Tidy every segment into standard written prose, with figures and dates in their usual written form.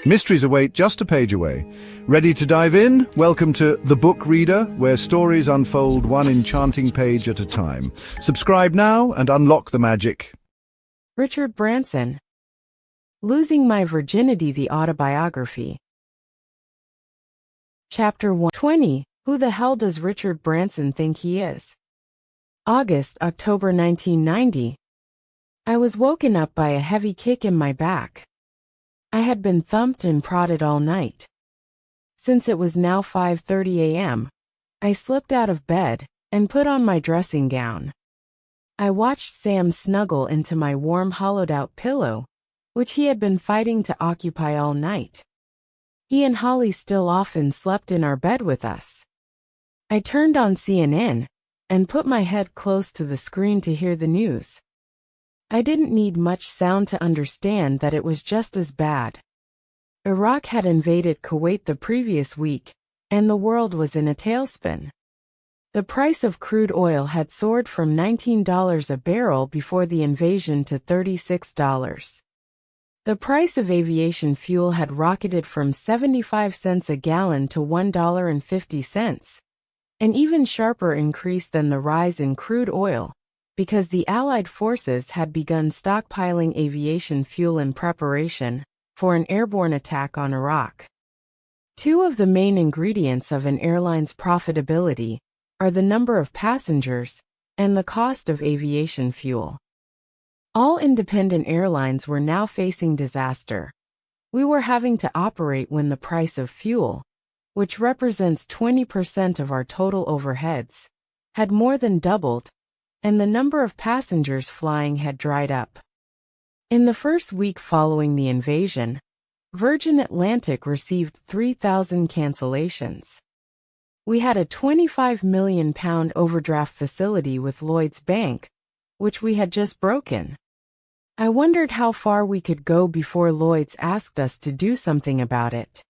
Mysteries await just a page away. Ready to dive in? Welcome to The Book Reader, where stories unfold one enchanting page at a time. Subscribe now and unlock the magic. Richard Branson. Losing My Virginity, the Autobiography. Chapter 120. Who the hell does Richard Branson think he is? October 1990. I was woken up by a heavy kick in my back. I had been thumped and prodded all night. Since it was now 5:30 a.m., I slipped out of bed and put on my dressing gown. I watched Sam snuggle into my warm hollowed-out pillow, which he had been fighting to occupy all night. He and Holly still often slept in our bed with us. I turned on CNN and put my head close to the screen to hear the news. I didn't need much sound to understand that it was just as bad. Iraq had invaded Kuwait the previous week, and the world was in a tailspin. The price of crude oil had soared from $19 a barrel before the invasion to $36. The price of aviation fuel had rocketed from 75 cents a gallon to $1.50, an even sharper increase than the rise in crude oil, because the Allied forces had begun stockpiling aviation fuel in preparation for an airborne attack on Iraq. Two of the main ingredients of an airline's profitability are the number of passengers and the cost of aviation fuel. All independent airlines were now facing disaster. We were having to operate when the price of fuel, which represents 20% of our total overheads, had more than doubled, and the number of passengers flying had dried up. In the first week following the invasion, Virgin Atlantic received 3,000 cancellations. We had a £25 million overdraft facility with Lloyds Bank, which we had just broken. I wondered how far we could go before Lloyds asked us to do something about it.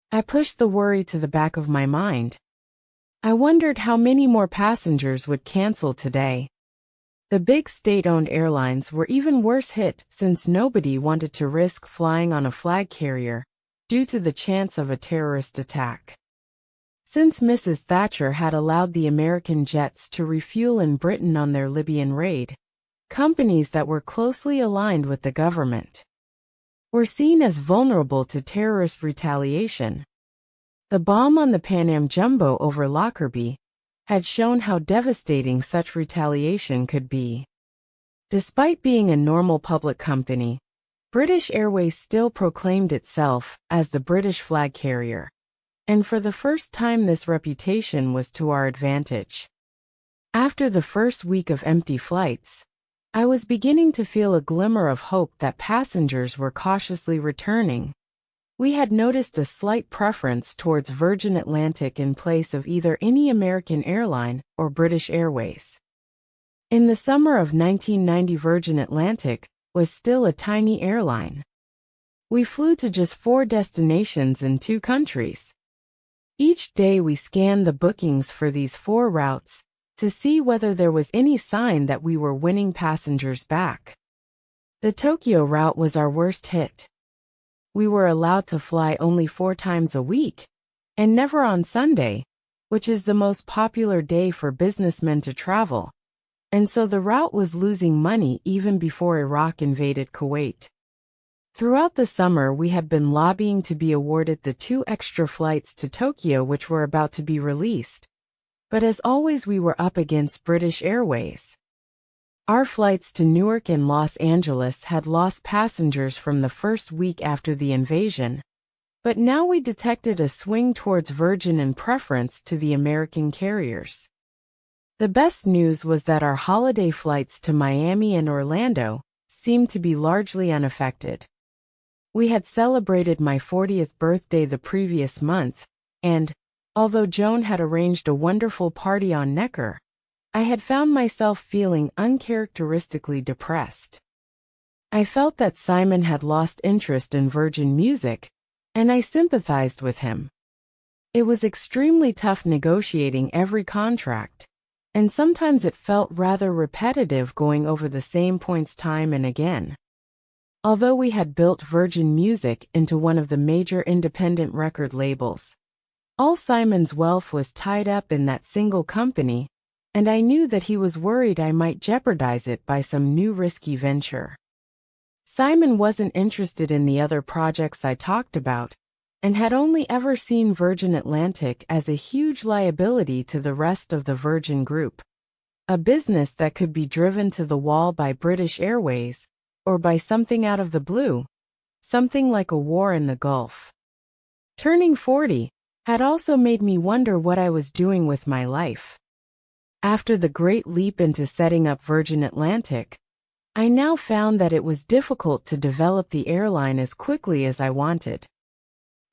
I pushed the worry to the back of my mind. I wondered how many more passengers would cancel today. The big state-owned airlines were even worse hit since nobody wanted to risk flying on a flag carrier due to the chance of a terrorist attack. Since Mrs. Thatcher had allowed the American jets to refuel in Britain on their Libyan raid, companies that were closely aligned with the government were seen as vulnerable to terrorist retaliation. The bomb on the Pan Am Jumbo over Lockerbie had shown how devastating such retaliation could be. Despite being a normal public company, British Airways still proclaimed itself as the British flag carrier, and for the first time this reputation was to our advantage. After the first week of empty flights, I was beginning to feel a glimmer of hope that passengers were cautiously returning. We had noticed a slight preference towards Virgin Atlantic in place of either any American airline or British Airways. In the summer of 1990, Virgin Atlantic was still a tiny airline. We flew to just 4 destinations in 2 countries. Each day we scanned the bookings for these 4 routes to see whether there was any sign that we were winning passengers back. The Tokyo route was our worst hit. We were allowed to fly only 4 times a week, and never on Sunday, which is the most popular day for businessmen to travel, and so the route was losing money even before Iraq invaded Kuwait. Throughout the summer we had been lobbying to be awarded the 2 extra flights to Tokyo which were about to be released, but as always we were up against British Airways. Our flights to Newark and Los Angeles had lost passengers from the first week after the invasion, but now we detected a swing towards Virgin in preference to the American carriers. The best news was that our holiday flights to Miami and Orlando seemed to be largely unaffected. We had celebrated my 40th birthday the previous month, and, although Joan had arranged a wonderful party on Necker, I had found myself feeling uncharacteristically depressed. I felt that Simon had lost interest in Virgin music, and I sympathized with him. It was extremely tough negotiating every contract, and sometimes it felt rather repetitive going over the same points time and again. although we had built Virgin Music into one of the major independent record labels. All Simon's wealth was tied up in that single company, and I knew that he was worried I might jeopardize it by some new risky venture. Simon wasn't interested in the other projects I talked about, and had only ever seen Virgin Atlantic as a huge liability to the rest of the Virgin Group, a business that could be driven to the wall by British Airways, or by something out of the blue, something like a war in the Gulf. Turning 40 had also made me wonder what I was doing with my life. After the great leap into setting up Virgin Atlantic, I now found that it was difficult to develop the airline as quickly as I wanted.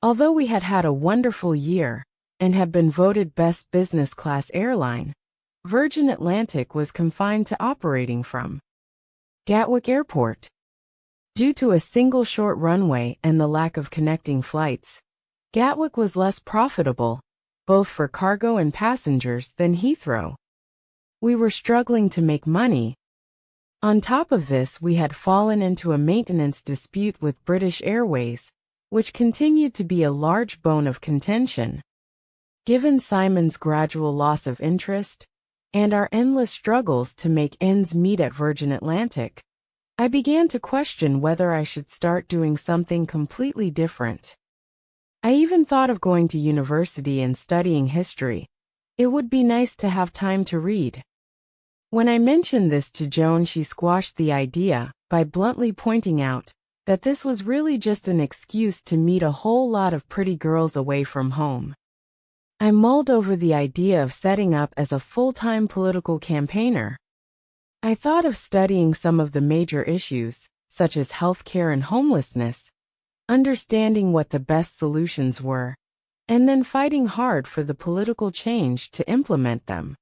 Although we had had a wonderful year and had been voted best business class airline, Virgin Atlantic was confined to operating from Gatwick Airport. Due to a single short runway and the lack of connecting flights, Gatwick was less profitable, both for cargo and passengers, than Heathrow. We were struggling to make money. On top of this, we had fallen into a maintenance dispute with British Airways, which continued to be a large bone of contention. Given Simon's gradual loss of interest, and our endless struggles to make ends meet at Virgin Atlantic, I began to question whether I should start doing something completely different. I even thought of going to university and studying history. It would be nice to have time to read. When I mentioned this to Joan, she squashed the idea by bluntly pointing out that this was really just an excuse to meet a whole lot of pretty girls away from home. I mulled over the idea of setting up as a full-time political campaigner. I thought of studying some of the major issues, such as healthcare and homelessness, understanding what the best solutions were, and then fighting hard for the political change to implement them.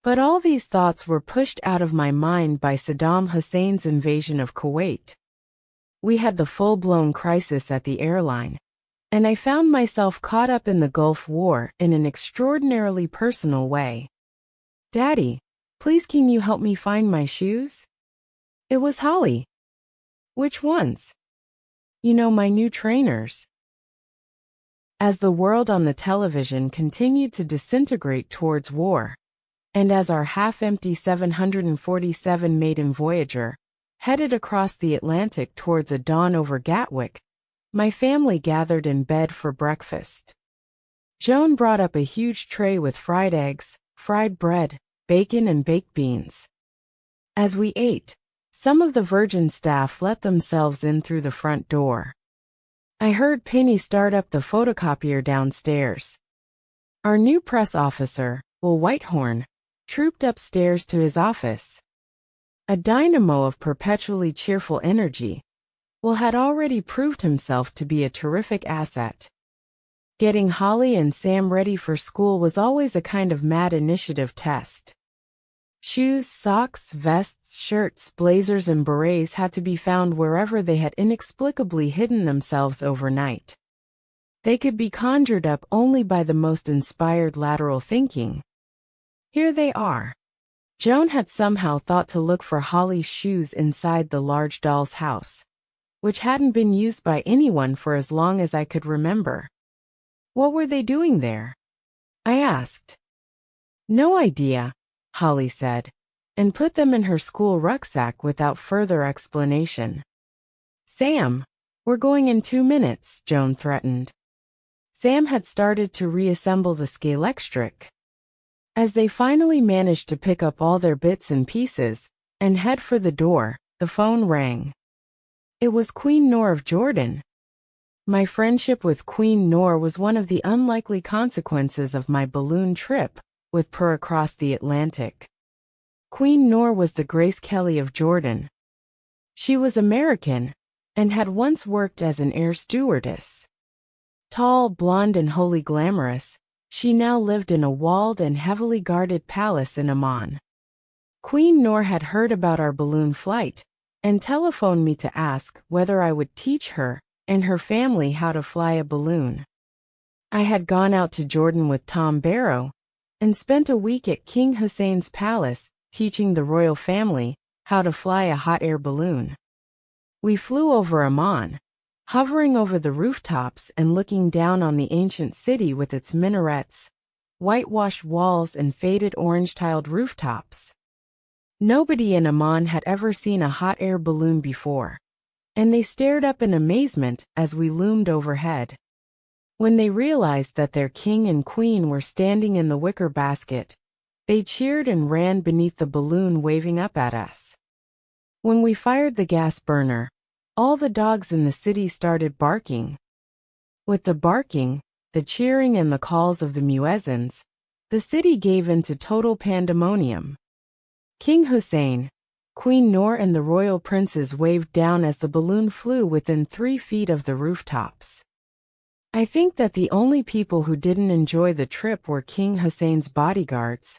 But all these thoughts were pushed out of my mind by Saddam Hussein's invasion of Kuwait. We had the full-blown crisis at the airline, and I found myself caught up in the Gulf War in an extraordinarily personal way. "Daddy, please can you help me find my shoes?" It was Holly. "Which ones?" "You know, my new trainers." As the world on the television continued to disintegrate towards war, and as our half-empty 747 maiden Voyager headed across the Atlantic towards a dawn over Gatwick, my family gathered in bed for breakfast. Joan brought up a huge tray with fried eggs, fried bread, bacon, and baked beans. As we ate, some of the Virgin staff let themselves in through the front door. I heard Penny start up the photocopier downstairs. Our new press officer, Will Whitehorn, trooped upstairs to his office. A dynamo of perpetually cheerful energy, Will had already proved himself to be a terrific asset. Getting Holly and Sam ready for school was always a kind of mad initiative test. Shoes, socks, vests, shirts, blazers, and berets had to be found wherever they had inexplicably hidden themselves overnight. They could be conjured up only by the most inspired lateral thinking. Here they are. Joan had somehow thought to look for Holly's shoes inside the large doll's house, which hadn't been used by anyone for as long as I could remember. What were they doing there? I asked. No idea, Holly said, and put them in her school rucksack without further explanation. Sam, we're going in 2 minutes, Joan threatened. Sam had started to reassemble the Scalextric. As they finally managed to pick up all their bits and pieces and head for the door, the phone rang. It was Queen Noor of Jordan. My friendship with Queen Noor was one of the unlikely consequences of my balloon trip with her across the Atlantic. Queen Noor was the Grace Kelly of Jordan. She was American and had once worked as an air stewardess. Tall, blonde, and wholly glamorous, she now lived in a walled and heavily guarded palace in Amman. Queen Noor had heard about our balloon flight and telephoned me to ask whether I would teach her and her family how to fly a balloon. I had gone out to Jordan with Tom Barrow and spent a week at King Hussein's palace teaching the royal family how to fly a hot air balloon. We flew over Amman, hovering over the rooftops and looking down on the ancient city with its minarets, whitewashed walls and faded orange-tiled rooftops. Nobody in Amman had ever seen a hot air balloon before, and they stared up in amazement as we loomed overhead. When they realized that their king and queen were standing in the wicker basket, they cheered and ran beneath the balloon, waving up at us. When we fired the gas burner, all the dogs in the city started barking. With the barking, the cheering and the calls of the muezzins, the city gave into total pandemonium. King Hussein, Queen Noor and the royal princes waved down as the balloon flew within 3 feet of the rooftops. I think that the only people who didn't enjoy the trip were King Hussein's bodyguards,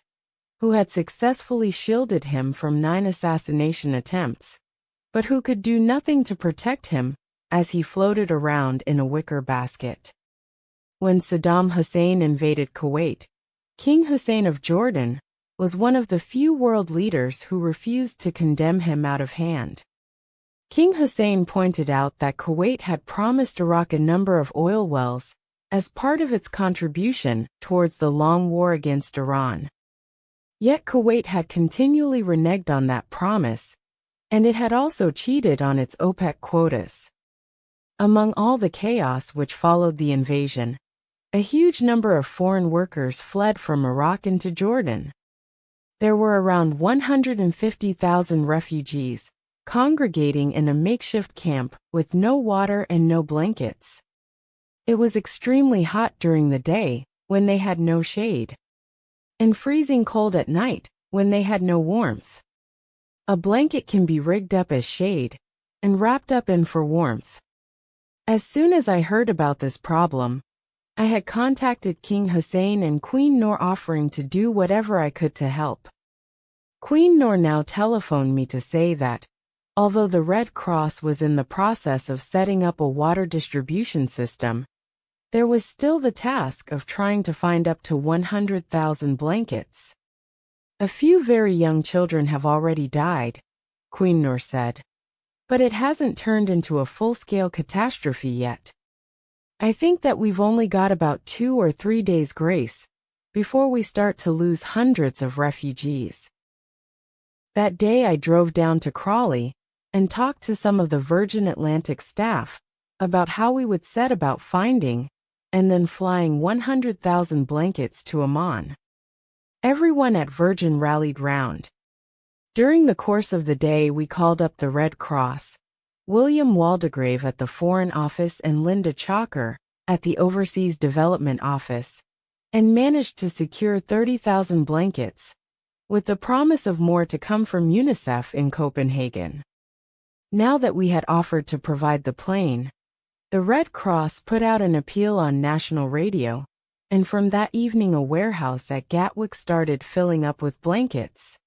who had successfully shielded him from 9 assassination attempts, but who could do nothing to protect him as he floated around in a wicker basket. When Saddam Hussein invaded Kuwait, King Hussein of Jordan was one of the few world leaders who refused to condemn him out of hand. King Hussein pointed out that Kuwait had promised Iraq a number of oil wells as part of its contribution towards the long war against Iran. Yet Kuwait had continually reneged on that promise, and it had also cheated on its OPEC quotas. Among all the chaos which followed the invasion, a huge number of foreign workers fled from Iraq into Jordan. There were around 150,000 refugees congregating in a makeshift camp with no water and no blankets. It was extremely hot during the day when they had no shade, and freezing cold at night when they had no warmth. A blanket can be rigged up as shade and wrapped up in for warmth. As soon as I heard about this problem, I had contacted King Hussein and Queen Noor offering to do whatever I could to help. Queen Noor now telephoned me to say that, although the Red Cross was in the process of setting up a water distribution system, there was still the task of trying to find up to 100,000 blankets. A few very young children have already died, Queen Noor said, but it hasn't turned into a full-scale catastrophe yet. I think that we've only got about 2 or 3 days grace before we start to lose hundreds of refugees. That day I drove down to Crawley and talked to some of the Virgin Atlantic staff about how we would set about finding and then flying 100,000 blankets to Amman. Everyone at Virgin rallied round. During the course of the day we called up the Red Cross, William Waldegrave at the Foreign Office and Linda Chalker at the Overseas Development Office, and managed to secure 30,000 blankets, with the promise of more to come from UNICEF in Copenhagen. Now that we had offered to provide the plane, the Red Cross put out an appeal on national radio, and from that evening a warehouse at Gatwick started filling up with blankets.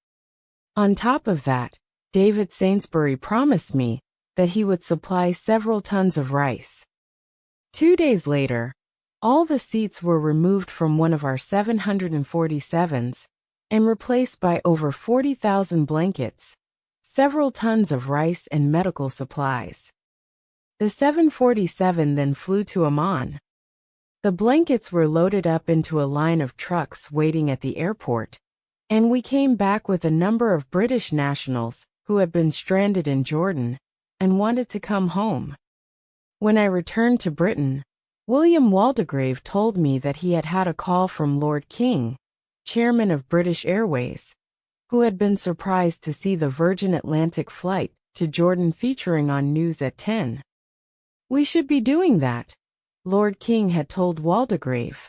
On top of that, David Sainsbury promised me that he would supply several tons of rice. 2 days later, all the seats were removed from one of our 747s and replaced by over 40,000 blankets, several tons of rice and medical supplies. The 747 then flew to Amman. The blankets were loaded up into a line of trucks waiting at the airport, and we came back with a number of British nationals who had been stranded in Jordan and wanted to come home. When I returned to Britain, William Waldegrave told me that he had had a call from Lord King, chairman of British Airways, who had been surprised to see the Virgin Atlantic flight to Jordan featuring on News at 10. We should be doing that, Lord King had told Waldegrave.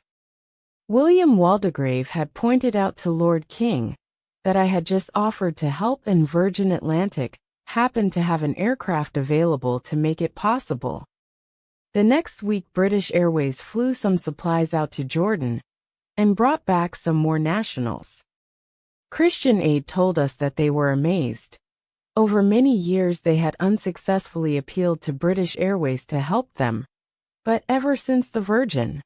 William Waldegrave had pointed out to Lord King that I had just offered to help, and Virgin Atlantic happened to have an aircraft available to make it possible. The next week British Airways flew some supplies out to Jordan and brought back some more nationals. Christian Aid told us that they were amazed. Over many years they had unsuccessfully appealed to British Airways to help them, but ever since the Virgin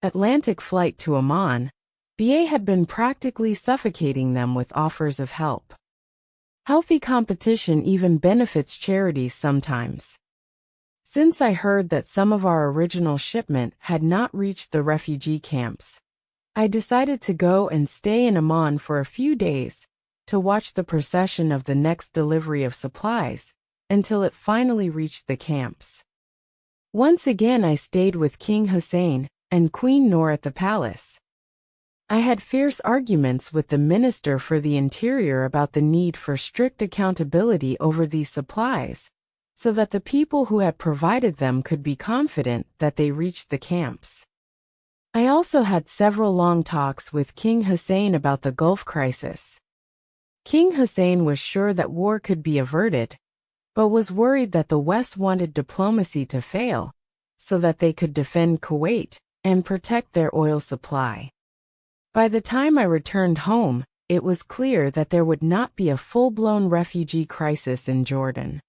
Atlantic flight to Amman, BA had been practically suffocating them with offers of help. Healthy competition even benefits charities sometimes. Since I heard that some of our original shipment had not reached the refugee camps, I decided to go and stay in Amman for a few days to watch the procession of the next delivery of supplies until it finally reached the camps. Once again I stayed with King Hussein and Queen Noor at the palace. I had fierce arguments with the Minister for the Interior about the need for strict accountability over these supplies, so that the people who had provided them could be confident that they reached the camps. I also had several long talks with King Hussein about the Gulf crisis. King Hussein was sure that war could be averted, but was worried that the West wanted diplomacy to fail, so that they could defend Kuwait and protect their oil supply. By the time I returned home, it was clear that there would not be a full-blown refugee crisis in Jordan.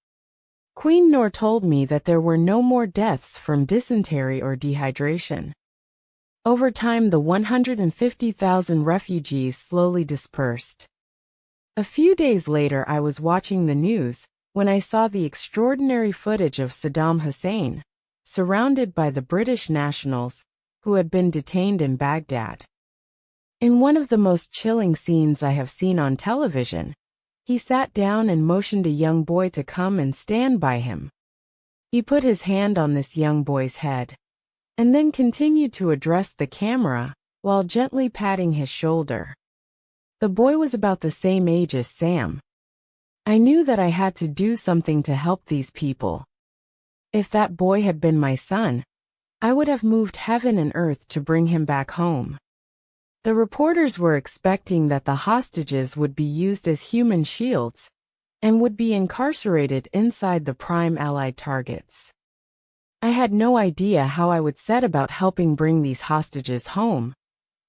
Queen Noor told me that there were no more deaths from dysentery or dehydration. Over time, the 150,000 refugees slowly dispersed. A few days later, I was watching the news when I saw the extraordinary footage of Saddam Hussein, surrounded by the British nationals who had been detained in Baghdad. In one of the most chilling scenes I have seen on television, he sat down and motioned a young boy to come and stand by him. He put his hand on this young boy's head, and then continued to address the camera while gently patting his shoulder. The boy was about the same age as Sam. I knew that I had to do something to help these people. If that boy had been my son, I would have moved heaven and earth to bring him back home. The reporters were expecting that the hostages would be used as human shields and would be incarcerated inside the prime Allied targets. I had no idea how I would set about helping bring these hostages home,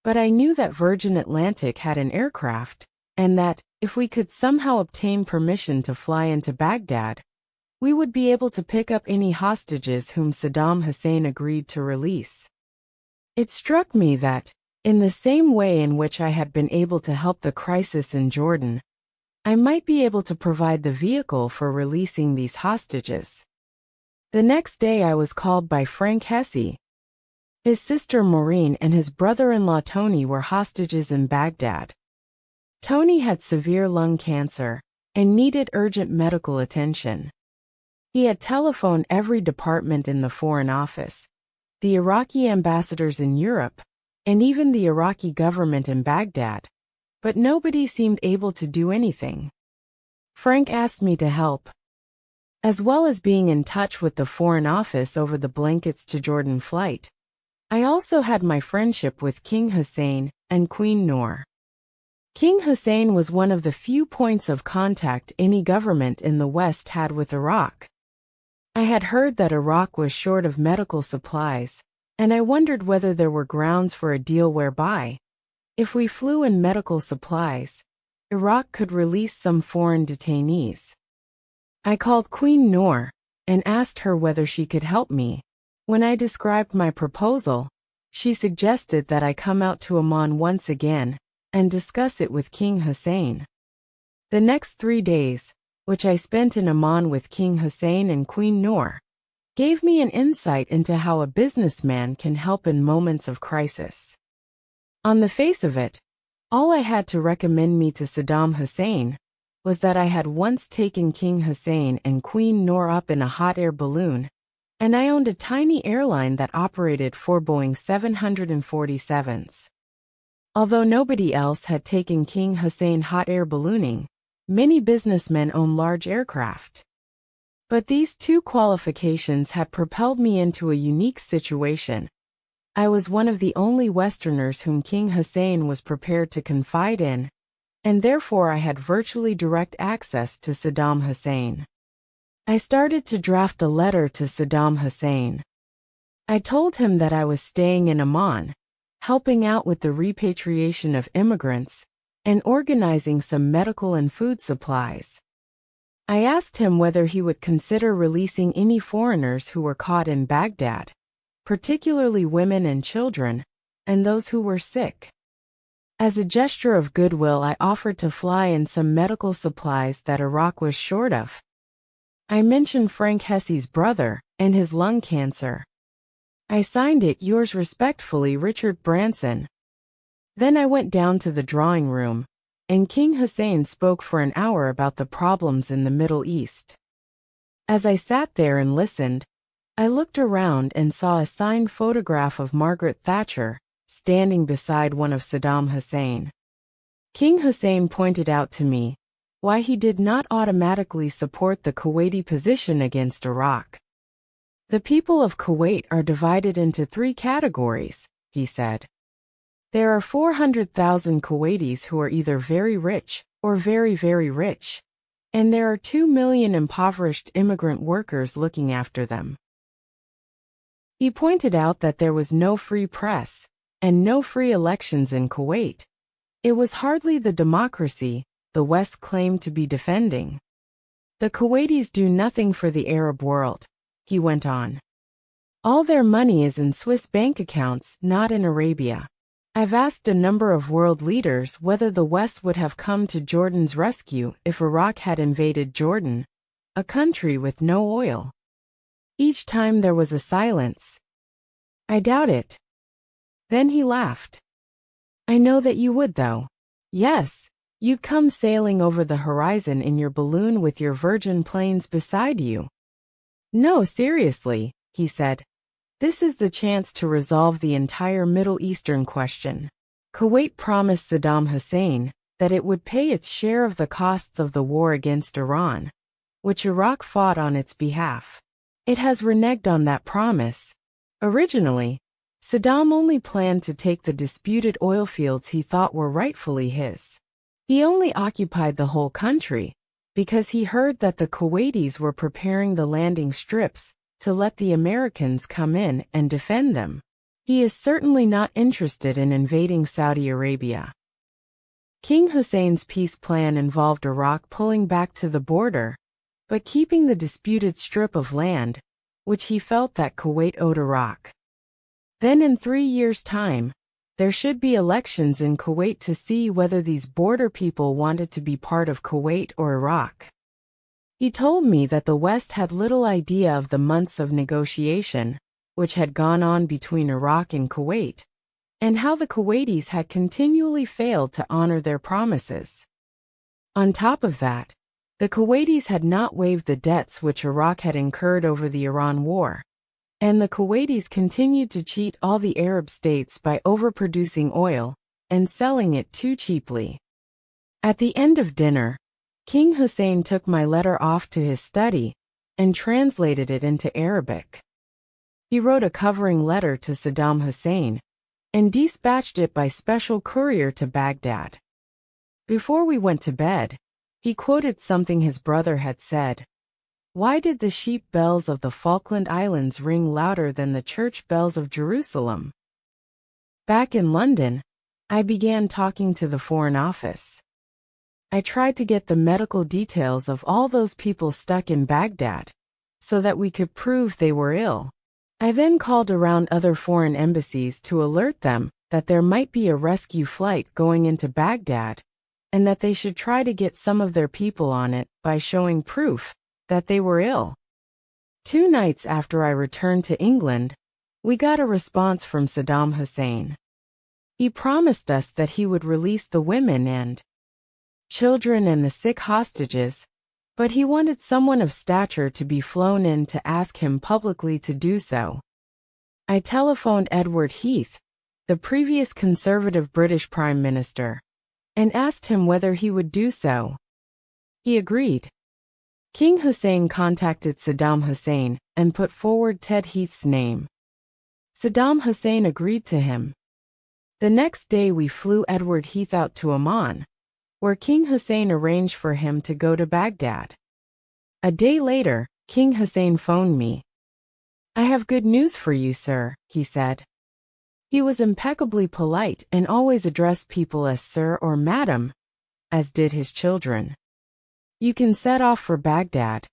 but I knew that Virgin Atlantic had an aircraft, and that, if we could somehow obtain permission to fly into Baghdad, we would be able to pick up any hostages whom Saddam Hussein agreed to release. It struck me that, in the same way in which I had been able to help the crisis in Jordan, I might be able to provide the vehicle for releasing these hostages. The next day I was called by Frank Hesse. His sister Maureen and his brother-in-law Tony were hostages in Baghdad. Tony had severe lung cancer and needed urgent medical attention. He had telephoned every department in the Foreign Office, the Iraqi ambassadors in Europe, and even the Iraqi government in Baghdad, but nobody seemed able to do anything. Frank asked me to help. As well as being in touch with the Foreign Office over the Blankets to Jordan flight, I also had my friendship with King Hussein and Queen Noor. King Hussein was one of the few points of contact any government in the West had with Iraq. I had heard that Iraq was short of medical supplies, and I wondered whether there were grounds for a deal whereby, if we flew in medical supplies, Iraq could release some foreign detainees. I called Queen Noor and asked her whether she could help me. When I described my proposal, she suggested that I come out to Amman once again and discuss it with King Hussein. The next 3 days, which I spent in Amman with King Hussein and Queen Noor, gave me an insight into how a businessman can help in moments of crisis. On the face of it, all I had to recommend me to Saddam Hussein was that I had once taken King Hussein and Queen Noor up in a hot air balloon, and I owned a tiny airline that operated 4 Boeing 747s. Although nobody else had taken King Hussein hot air ballooning, many businessmen own large aircraft. But these 2 qualifications had propelled me into a unique situation. I was one of the only Westerners whom King Hussein was prepared to confide in, and therefore I had virtually direct access to Saddam Hussein. I started to draft a letter to Saddam Hussein. I told him that I was staying in Amman, helping out with the repatriation of immigrants, and organizing some medical and food supplies. I asked him whether he would consider releasing any foreigners who were caught in Baghdad, particularly women and children, and those who were sick. As a gesture of goodwill, I offered to fly in some medical supplies that Iraq was short of. I mentioned Frank Hesse's brother and his lung cancer. I signed it, yours respectfully, Richard Branson. Then I went down to the drawing room, and King Hussein spoke for an hour about the problems in the Middle East. As I sat there and listened, I looked around and saw a signed photograph of Margaret Thatcher standing beside one of Saddam Hussein. King Hussein pointed out to me why he did not automatically support the Kuwaiti position against Iraq. The people of Kuwait are divided into 3 categories, he said. There are 400,000 Kuwaitis who are either very rich or very, very rich, and there are 2 million impoverished immigrant workers looking after them. He pointed out that there was no free press and no free elections in Kuwait. It was hardly the democracy the West claimed to be defending. The Kuwaitis do nothing for the Arab world, he went on. All their money is in Swiss bank accounts, not in Arabia. I've asked a number of world leaders whether the West would have come to Jordan's rescue if Iraq had invaded Jordan, a country with no oil. Each time there was a silence. I doubt it. Then he laughed. I know that you would, though. Yes, you'd come sailing over the horizon in your balloon with your Virgin planes beside you. No, seriously, he said. This is the chance to resolve the entire Middle Eastern question. Kuwait promised Saddam Hussein that it would pay its share of the costs of the war against Iran, which Iraq fought on its behalf. It has reneged on that promise. Originally, Saddam only planned to take the disputed oil fields he thought were rightfully his. He only occupied the whole country because he heard that the Kuwaitis were preparing the landing strips to let the Americans come in and defend them. He is certainly not interested in invading Saudi Arabia. King Hussein's peace plan involved Iraq pulling back to the border, but keeping the disputed strip of land, which he felt that Kuwait owed Iraq. Then in 3 years' time, there should be elections in Kuwait to see whether these border people wanted to be part of Kuwait or Iraq. He told me that the West had little idea of the months of negotiation which had gone on between Iraq and Kuwait, and how the Kuwaitis had continually failed to honor their promises. On top of that, the Kuwaitis had not waived the debts which Iraq had incurred over the Iran war, and the Kuwaitis continued to cheat all the Arab states by overproducing oil and selling it too cheaply. At the end of dinner, King Hussein took my letter off to his study and translated it into Arabic. He wrote a covering letter to Saddam Hussein and dispatched it by special courier to Baghdad. Before we went to bed, he quoted something his brother had said. Why did the sheep bells of the Falkland Islands ring louder than the church bells of Jerusalem? Back in London, I began talking to the Foreign Office. I tried to get the medical details of all those people stuck in Baghdad, so that we could prove they were ill. I then called around other foreign embassies to alert them that there might be a rescue flight going into Baghdad, and that they should try to get some of their people on it by showing proof that they were ill. 2 nights after I returned to England, we got a response from Saddam Hussein. He promised us that he would release the women and children and the sick hostages, but he wanted someone of stature to be flown in to ask him publicly to do so. I telephoned Edward Heath, the previous Conservative British Prime Minister, and asked him whether he would do so. He agreed. King Hussein contacted Saddam Hussein and put forward Ted Heath's name. Saddam Hussein agreed to him. The next day we flew Edward Heath out to Amman, where King Hussein arranged for him to go to Baghdad. A day later, King Hussein phoned me. I have good news for you, sir, he said. He was impeccably polite and always addressed people as sir or madam, as did his children. You can set off for Baghdad.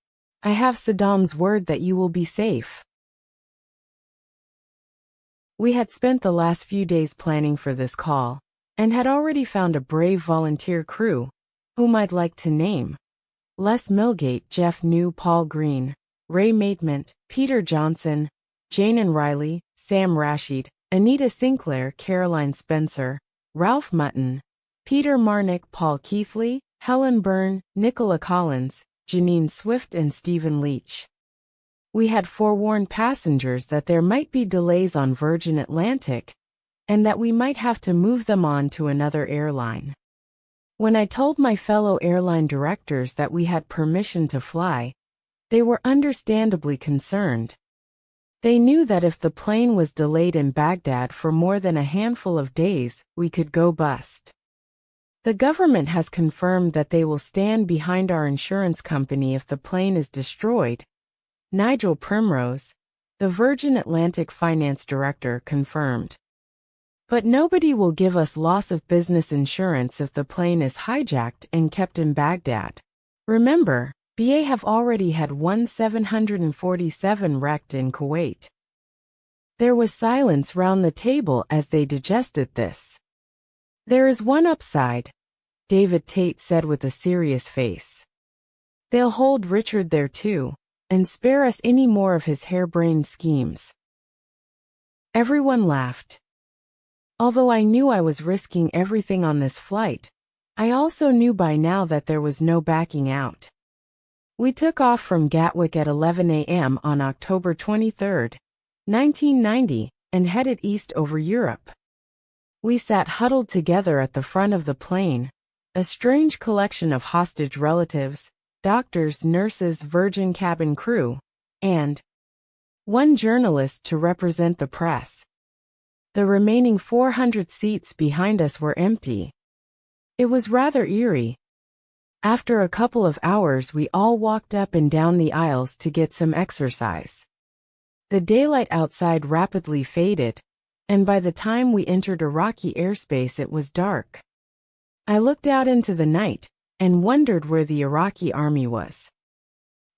I have Saddam's word that you will be safe. We had spent the last few days planning for this call, and had already found a brave volunteer crew, whom I'd like to name: Les Milgate, Jeff New, Paul Green, Ray Matemint, Peter Johnson, Jane and Riley, Sam Rashid, Anita Sinclair, Caroline Spencer, Ralph Mutton, Peter Marnick, Paul Keithley, Helen Byrne, Nicola Collins, Janine Swift, and Stephen Leach. We had forewarned passengers that there might be delays on Virgin Atlantic, and that we might have to move them on to another airline. When I told my fellow airline directors that we had permission to fly, they were understandably concerned. They knew that if the plane was delayed in Baghdad for more than a handful of days, we could go bust. The government has confirmed that they will stand behind our insurance company if the plane is destroyed, Nigel Primrose, the Virgin Atlantic finance director, confirmed. But nobody will give us loss of business insurance if the plane is hijacked and kept in Baghdad. Remember, BA have already had 747 wrecked in Kuwait. There was silence round the table as they digested this. There is one upside, David Tate said with a serious face. They'll hold Richard there too, and spare us any more of his harebrained schemes. Everyone laughed. Although I knew I was risking everything on this flight, I also knew by now that there was no backing out. We took off from Gatwick at 11 a.m. on October 23, 1990, and headed east over Europe. We sat huddled together at the front of the plane, a strange collection of hostage relatives, doctors, nurses, Virgin cabin crew, and one journalist to represent the press. The remaining 400 seats behind us were empty. It was rather eerie. After a couple of hours, we all walked up and down the aisles to get some exercise. The daylight outside rapidly faded, and by the time we entered Iraqi airspace it was dark. I looked out into the night and wondered where the Iraqi army was.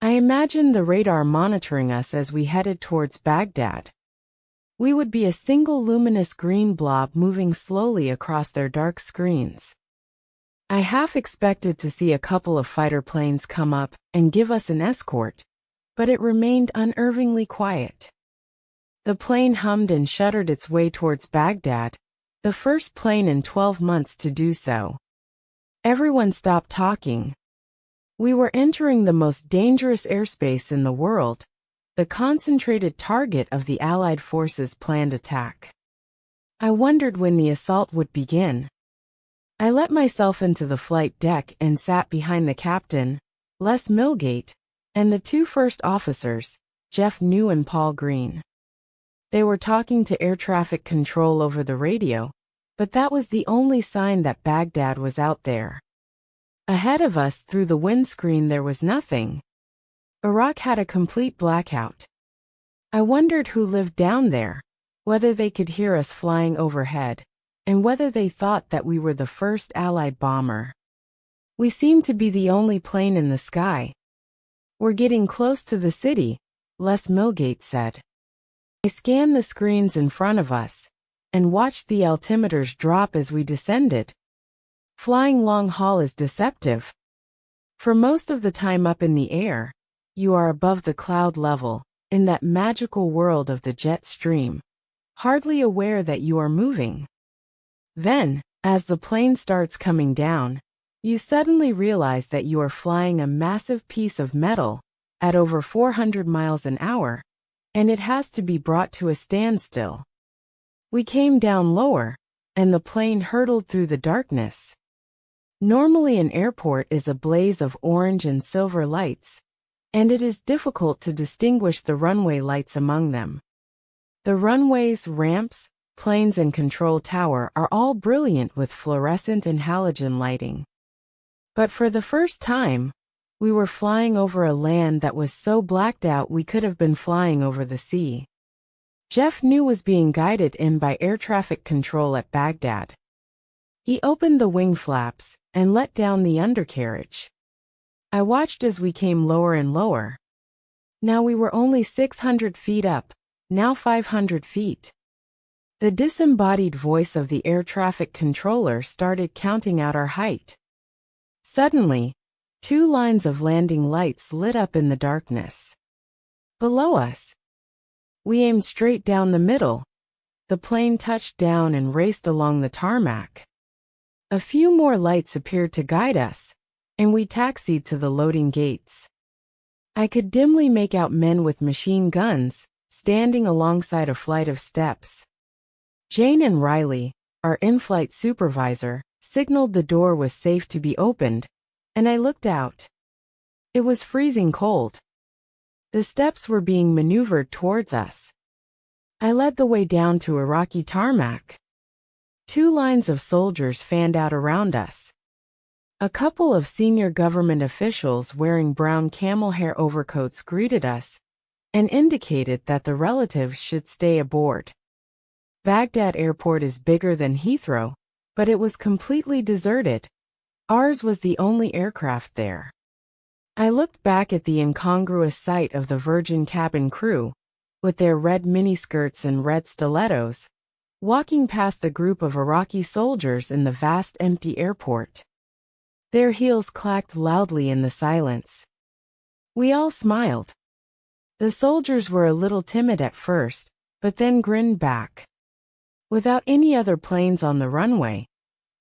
I imagined the radar monitoring us as we headed towards Baghdad. We would be a single luminous green blob moving slowly across their dark screens. I half expected to see a couple of fighter planes come up and give us an escort, but it remained unnervingly quiet. The plane hummed and shuddered its way towards Baghdad, the first plane in 12 months to do so. Everyone stopped talking. We were entering the most dangerous airspace in the world, the concentrated target of the Allied forces' planned attack. I wondered when the assault would begin. I let myself into the flight deck and sat behind the captain, Les Milgate, and the two first officers, Jeff New and Paul Green. They were talking to air traffic control over the radio, but that was the only sign that Baghdad was out there. Ahead of us through the windscreen there was nothing. Iraq had a complete blackout. I wondered who lived down there, whether they could hear us flying overhead, and whether they thought that we were the first Allied bomber. We seemed to be the only plane in the sky. We're getting close to the city, Les Milgate said. I scanned the screens in front of us, and watched the altimeters drop as we descended. Flying long haul is deceptive. For most of the time up in the air, you are above the cloud level, in that magical world of the jet stream, hardly aware that you are moving. Then, as the plane starts coming down, you suddenly realize that you are flying a massive piece of metal, at over 400 miles an hour, and it has to be brought to a standstill. We came down lower, and the plane hurtled through the darkness. Normally an airport is a blaze of orange and silver lights, and it is difficult to distinguish the runway lights among them. The runways, ramps, planes and control tower are all brilliant with fluorescent and halogen lighting. But for the first time, we were flying over a land that was so blacked out we could have been flying over the sea. Jeff New was being guided in by air traffic control at Baghdad. He opened the wing flaps and let down the undercarriage. I watched as we came lower and lower. Now we were only 600 feet up, now 500 feet. The disembodied voice of the air traffic controller started counting out our height. Suddenly, 2 lines of landing lights lit up in the darkness. Below us. We aimed straight down the middle. The plane touched down and raced along the tarmac. A few more lights appeared to guide us, and we taxied to the loading gates. I could dimly make out men with machine guns, standing alongside a flight of steps. Jane and Riley, our in-flight supervisor, signaled the door was safe to be opened, and I looked out. It was freezing cold. The steps were being maneuvered towards us. I led the way down to Iraqi tarmac. 2 lines of soldiers fanned out around us. A couple of senior government officials wearing brown camel hair overcoats greeted us and indicated that the relatives should stay aboard. Baghdad Airport is bigger than Heathrow, but it was completely deserted. Ours was the only aircraft there. I looked back at the incongruous sight of the Virgin cabin crew, with their red miniskirts and red stilettos, walking past the group of Iraqi soldiers in the vast empty airport. Their heels clacked loudly in the silence. We all smiled. The soldiers were a little timid at first, but then grinned back. Without any other planes on the runway,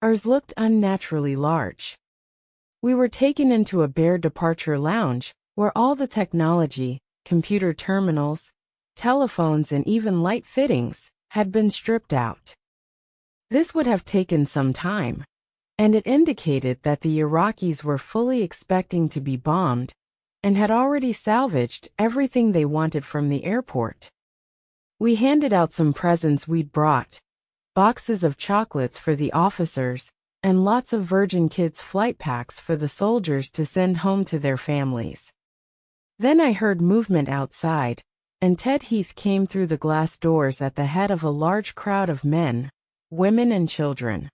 ours looked unnaturally large. We were taken into a bare departure lounge, where all the technology, computer terminals, telephones and even light fittings, had been stripped out. This would have taken some time, and it indicated that the Iraqis were fully expecting to be bombed and had already salvaged everything they wanted from the airport. We handed out some presents we'd brought, boxes of chocolates for the officers, and lots of Virgin Kids flight packs for the soldiers to send home to their families. Then I heard movement outside, and Ted Heath came through the glass doors at the head of a large crowd of men, women and children.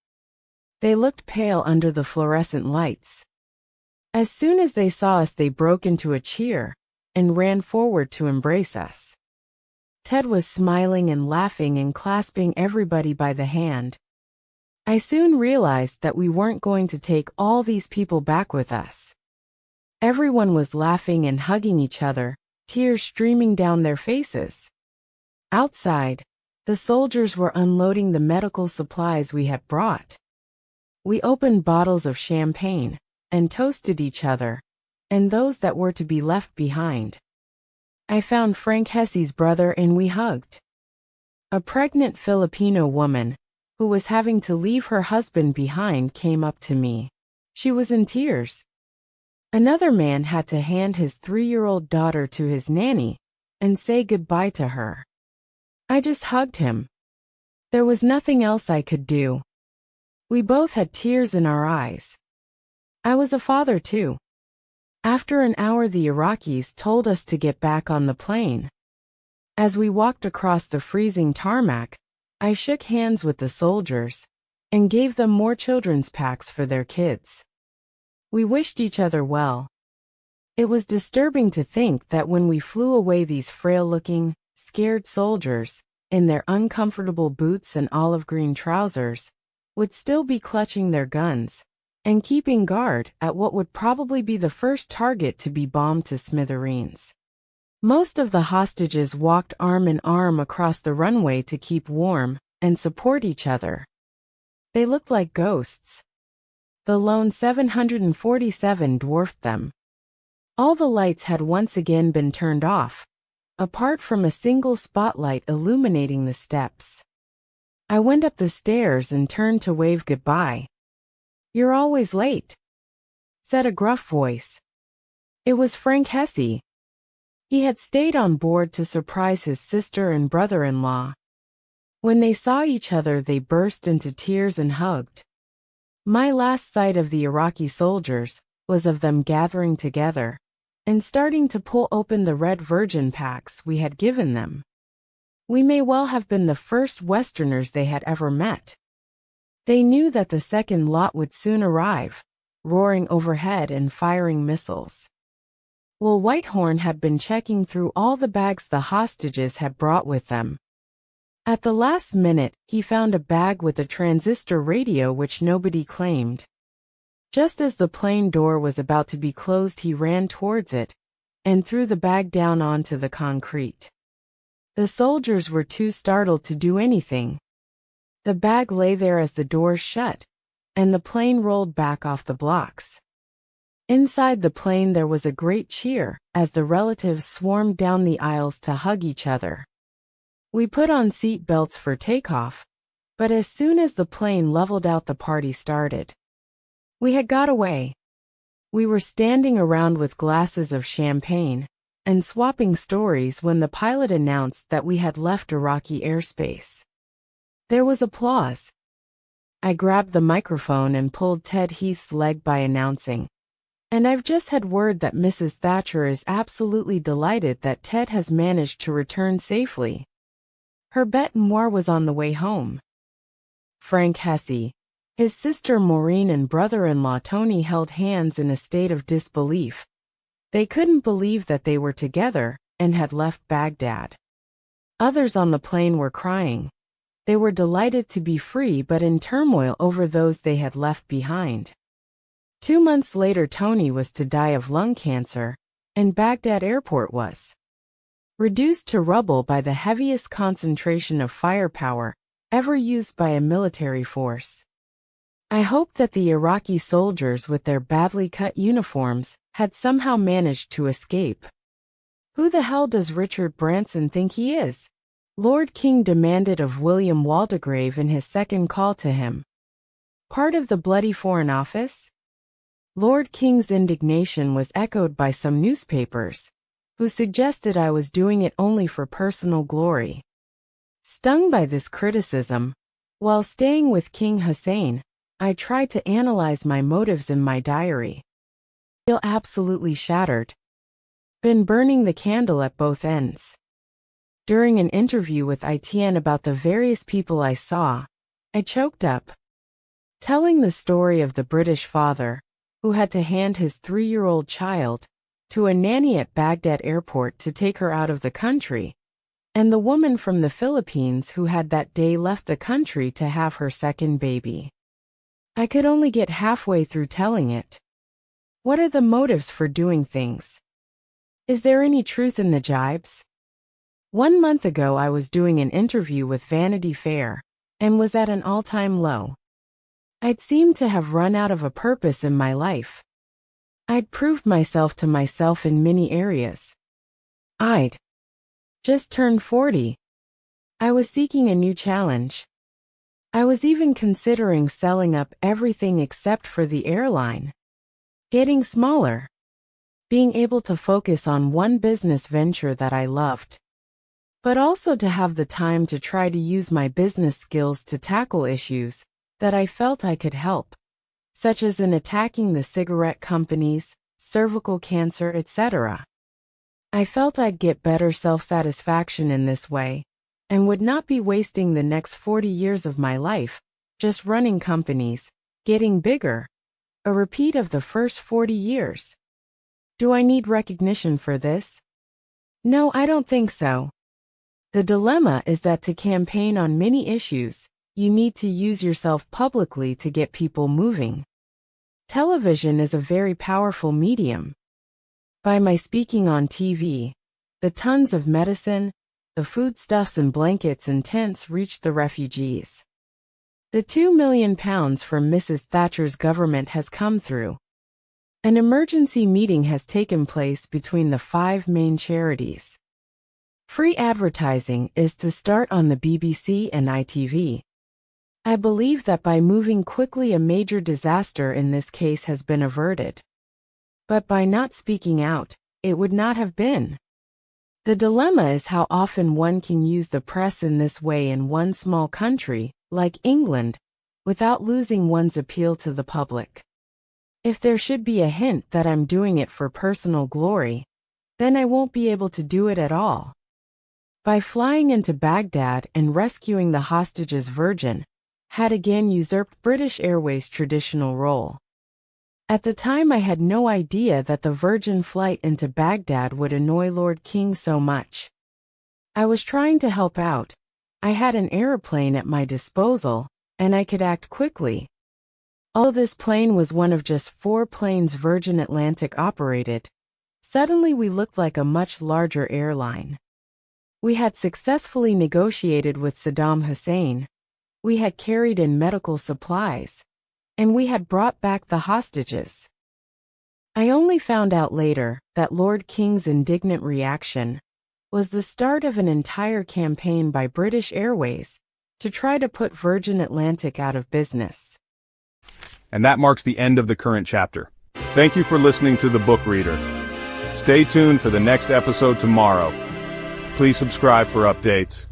They looked pale under the fluorescent lights. As soon as they saw us, they broke into a cheer and ran forward to embrace us. Ted was smiling and laughing and clasping everybody by the hand. I soon realized that we weren't going to take all these people back with us. Everyone was laughing and hugging each other, tears streaming down their faces. Outside, the soldiers were unloading the medical supplies we had brought. We opened bottles of champagne and toasted each other, and those that were to be left behind. I found Frank Hesse's brother and we hugged. A pregnant Filipino woman, who was having to leave her husband behind, came up to me. She was in tears. Another man had to hand his 3-year-old daughter to his nanny and say goodbye to her. I just hugged him. There was nothing else I could do. We both had tears in our eyes. I was a father too. After an hour, the Iraqis told us to get back on the plane. As we walked across the freezing tarmac, I shook hands with the soldiers and gave them more children's packs for their kids. We wished each other well. It was disturbing to think that when we flew away, these frail-looking, scared soldiers, in their uncomfortable boots and olive green trousers, would still be clutching their guns and keeping guard at what would probably be the first target to be bombed to smithereens. Most of the hostages walked arm in arm across the runway to keep warm and support each other. They looked like ghosts. The lone 747 dwarfed them. All the lights had once again been turned off, apart from a single spotlight illuminating the steps. I went up the stairs and turned to wave goodbye. "You're always late," said a gruff voice. It was Frank Hesse. He had stayed on board to surprise his sister and brother-in-law. When they saw each other, they burst into tears and hugged. My last sight of the Iraqi soldiers was of them gathering together and starting to pull open the red Virgin packs we had given them. We may well have been the first Westerners they had ever met. They knew that the second lot would soon arrive, roaring overhead and firing missiles. Will Whitehorn had been checking through all the bags the hostages had brought with them. At the last minute, he found a bag with a transistor radio which nobody claimed. Just as the plane door was about to be closed, he ran towards it and threw the bag down onto the concrete. The soldiers were too startled to do anything. The bag lay there as the doors shut, and the plane rolled back off the blocks. Inside the plane there was a great cheer as the relatives swarmed down the aisles to hug each other. We put on seat belts for takeoff, but as soon as the plane leveled out, the party started. We had got away. We were standing around with glasses of champagne and swapping stories when the pilot announced that we had left Iraqi airspace. There was applause. I grabbed the microphone and pulled Ted Heath's leg by announcing, "And I've just had word that Mrs. Thatcher is absolutely delighted that Ted has managed to return safely. Her bête noire was on the way home." Frank Hesse, his sister Maureen and brother-in-law Tony held hands in a state of disbelief. They couldn't believe that they were together and had left Baghdad. Others on the plane were crying. They were delighted to be free but in turmoil over those they had left behind. 2 months later, Tony was to die of lung cancer, and Baghdad airport was reduced to rubble by the heaviest concentration of firepower ever used by a military force. I hoped that the Iraqi soldiers with their badly cut uniforms had somehow managed to escape. "Who the hell does Richard Branson think he is?" Lord King demanded of William Waldegrave in his second call to him. "Part of the bloody Foreign Office?" Lord King's indignation was echoed by some newspapers, who suggested I was doing it only for personal glory. Stung by this criticism, while staying with King Hussein, I tried to analyze my motives in my diary. I feel absolutely shattered. Been burning the candle at both ends. During an interview with ITN about the various people I saw, I choked up. Telling the story of the British father, who had to hand his 3-year-old child to a nanny at Baghdad airport to take her out of the country, and the woman from the Philippines who had that day left the country to have her second baby. I could only get halfway through telling it. What are the motives for doing things? Is there any truth in the jibes? 1 month ago I was doing an interview with Vanity Fair, and was at an all-time low. I'd seemed to have run out of a purpose in my life. I'd proved myself to myself in many areas. I'd just turned 40. I was seeking a new challenge. I was even considering selling up everything except for the airline. Getting smaller. Being able to focus on one business venture that I loved. But also to have the time to try to use my business skills to tackle issues that I felt I could help, such as in attacking the cigarette companies, cervical cancer, etc. I felt I'd get better self-satisfaction in this way, and would not be wasting the next 40 years of my life just running companies, getting bigger, a repeat of the first 40 years. Do I need recognition for this? No, I don't think so. The dilemma is that to campaign on many issues, you need to use yourself publicly to get people moving. Television is a very powerful medium. By my speaking on TV, the tons of medicine, the foodstuffs and blankets and tents reached the refugees. The £2 million from Mrs. Thatcher's government has come through. An emergency meeting has taken place between the 5 main charities. Free advertising is to start on the BBC and ITV. I believe that by moving quickly a major disaster in this case has been averted. But by not speaking out, it would not have been. The dilemma is how often one can use the press in this way in one small country, like England, without losing one's appeal to the public. If there should be a hint that I'm doing it for personal glory, then I won't be able to do it at all. By flying into Baghdad and rescuing the hostages, Virgin had again usurped British Airways' traditional role. At the time I had no idea that the Virgin flight into Baghdad would annoy Lord King so much. I was trying to help out, I had an airplane at my disposal, and I could act quickly. Although this plane was one of just 4 planes Virgin Atlantic operated, suddenly we looked like a much larger airline. We had successfully negotiated with Saddam Hussein, we had carried in medical supplies, and we had brought back the hostages. I only found out later that Lord King's indignant reaction was the start of an entire campaign by British Airways to try to put Virgin Atlantic out of business. And that marks the end of the current chapter. Thank you for listening to The Book Reader. Stay tuned for the next episode tomorrow. Please subscribe for updates.